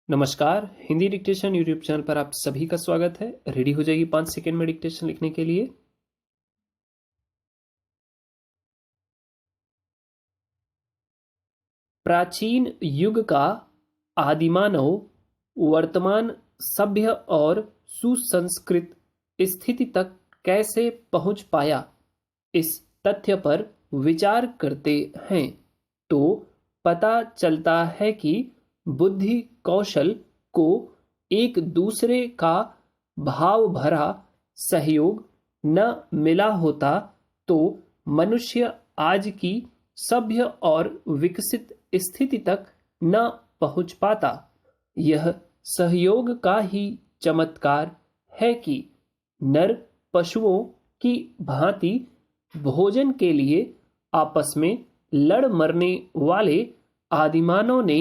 नमस्कार। Hindi dictation YouTube channel पर आप सभी का स्वागत है। रेडी हो जाइए 5 सेकेंड में डिक्टेशन लिखने के लिए। प्राचीन युग का आदिमानव वर्तमान सभ्य और सुसंस्कृत स्थिति तक कैसे पहुंच पाया, इस तथ्य पर विचार करते हैं तो पता चलता है कि बुद्धि कौशल को एक दूसरे का भाव भरा सहयोग न मिला होता तो मनुष्य आज की सभ्य और विकसित स्थिति तक न पहुंच पाता। यह सहयोग का ही चमत्कार है कि नर पशुओं की भांति भोजन के लिए आपस में लड़ मरने वाले आदिमानव ने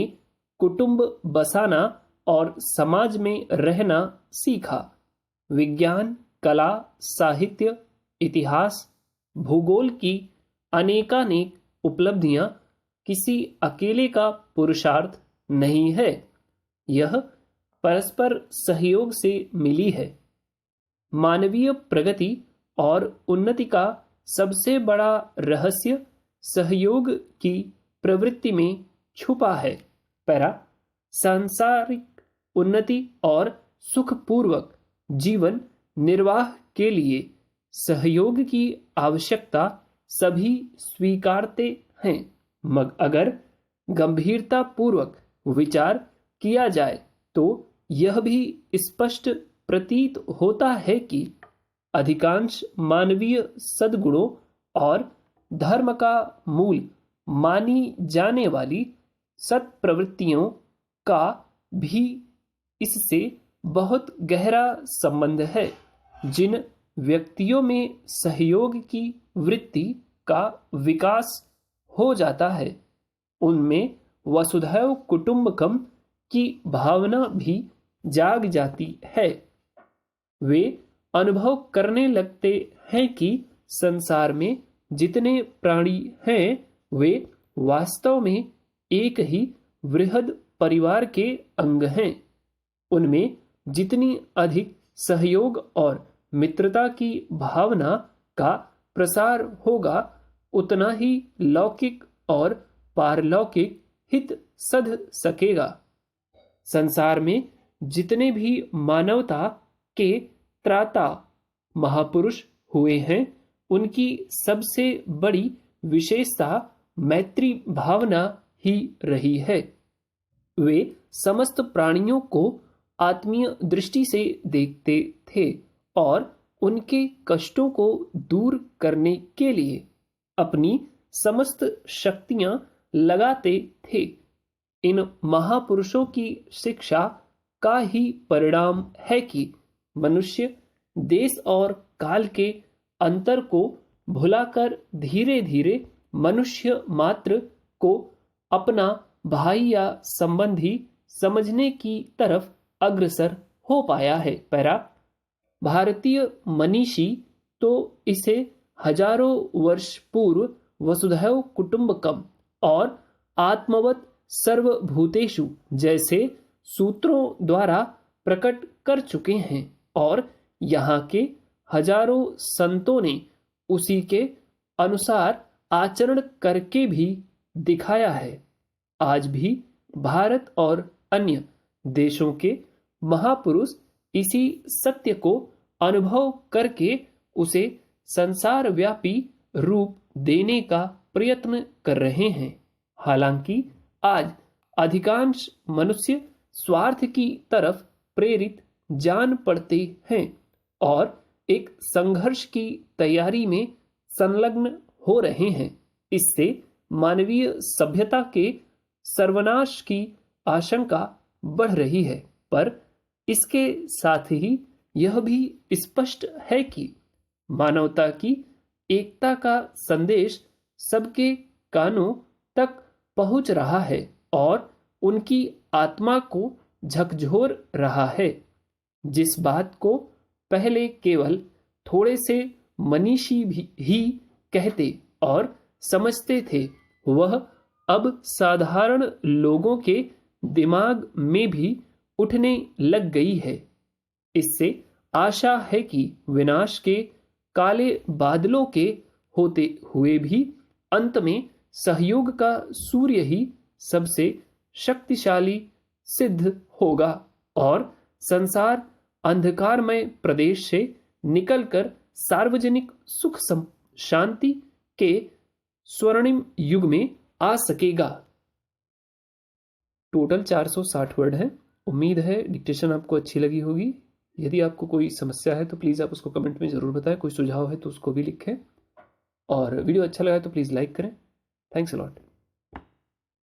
कुटुंब बसाना और समाज में रहना सीखा। विज्ञान, कला, साहित्य, इतिहास, भूगोल की अनेकानेक उपलब्धियां किसी अकेले का पुरुषार्थ नहीं है, यह परस्पर सहयोग से मिली है। मानवीय प्रगति और उन्नति का सबसे बड़ा रहस्य सहयोग की प्रवृत्ति में छुपा है। पैरा, सांसारिक उन्नति और सुखपूर्वक जीवन निर्वाह के लिए सहयोग की आवश्यकता सभी स्वीकारते हैं, मगर अगर गंभीरता पूर्वक विचार किया जाए तो यह भी स्पष्ट प्रतीत होता है कि अधिकांश मानवीय सद्गुणों और धर्म का मूल मानी जाने वाली सत्प्रवृत्तियों का भी इससे बहुत गहरा संबंध है। जिन व्यक्तियों में सहयोग की वृत्ति का विकास हो जाता है उनमें वसुधैव कुटुंबकम की भावना भी जाग जाती है। वे अनुभव करने लगते हैं कि संसार में जितने प्राणी हैं वे वास्तव में एक ही वृहद परिवार के अंग हैं। उनमें जितनी अधिक सहयोग और मित्रता की भावना का प्रसार होगा उतना ही लौकिक और पारलौकिक हित सध सकेगा। संसार में जितने भी मानवता के त्राता महापुरुष हुए हैं उनकी सबसे बड़ी विशेषता मैत्री भावना ही रही है। वे समस्त प्राणियों को आत्मीय दृष्टि से देखते थे और उनके कष्टों को दूर करने के लिए अपनी समस्त शक्तियां लगाते थे। इन महापुरुषों की शिक्षा का ही परिणाम है कि मनुष्य देश और काल के अंतर को भुलाकर धीरे धीरे मनुष्य मात्र को अपना भाई या संबंधी समझने की तरफ अग्रसर हो पाया है। पैरा, भारतीय मनीषी तो इसे हजारों वर्ष पूर्व वसुधैव कुटुंबकम और आत्मवत सर्वभूतेषु जैसे सूत्रों द्वारा प्रकट कर चुके हैं और यहाँ के हजारों संतों ने उसी के अनुसार आचरण करके भी दिखाया है। आज भी भारत और अन्य देशों के महापुरुष इसी सत्य को अनुभव करके उसे संसार व्यापी रूप देने का प्रयत्न कर रहे हैं। हालांकि आज अधिकांश मनुष्य स्वार्थ की तरफ प्रेरित जान पड़ते हैं और एक संघर्ष की तैयारी में संलग्न हो रहे हैं। इससे मानवीय सभ्यता के सर्वनाश की आशंका बढ़ रही है, पर इसके साथ ही यह भी स्पष्ट है कि मानवता की एकता का संदेश सबके कानों तक पहुंच रहा है और उनकी आत्मा को झकझोर रहा है। जिस बात को पहले केवल थोड़े से मनीषी भी ही कहते और समझते थे वह अब साधारण लोगों के दिमाग में भी उठने लग गई है। इससे आशा है कि विनाश के काले बादलों के होते हुए भी अंत में सहयोग का सूर्य ही सबसे शक्तिशाली सिद्ध होगा और संसार अंधकारमय प्रदेश से निकलकर सार्वजनिक सुख शांति के स्वर्णिम युग में आ सकेगा। टोटल 460 वर्ड है। उम्मीद है डिक्टेशन आपको अच्छी लगी होगी। यदि आपको कोई समस्या है तो प्लीज़ आप उसको कमेंट में ज़रूर बताएं। कोई सुझाव है तो उसको भी लिखें और वीडियो अच्छा लगा तो प्लीज़ लाइक करें। Thanks a lot.